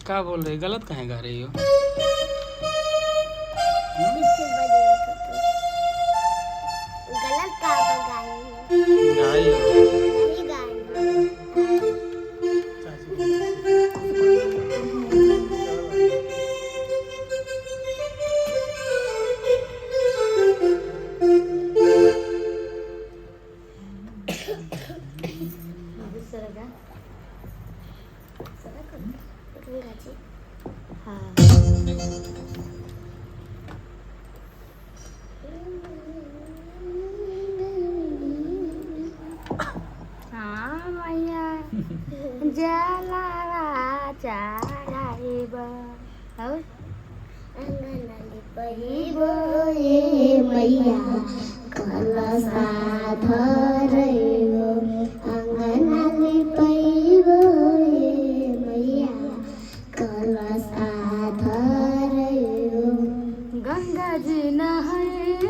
क्या बोल रही, गलत कहाँ गा रही हो? गलत कहाँ गाई हूँ? गाई हो। नहीं गाई हूँ। सरगा सरगा गंगाजी हाँ हाँ मैया जलावा चढ़ाइब और अंगनाली पहिब ए मैया कलसा धरैब अंगनाली पहिब ए मैया कलसा धरैब गंगा जी नहाइब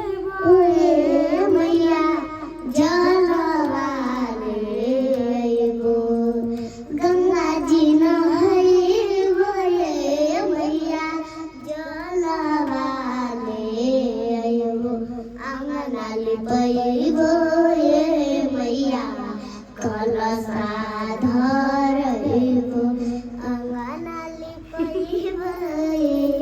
ए मैया जलवा लेब गंगा जी नहाइब ए मैया जलवा लेब अंगनाली पहिब ए मैया कलसा धरैब अंगनाली पहिब ए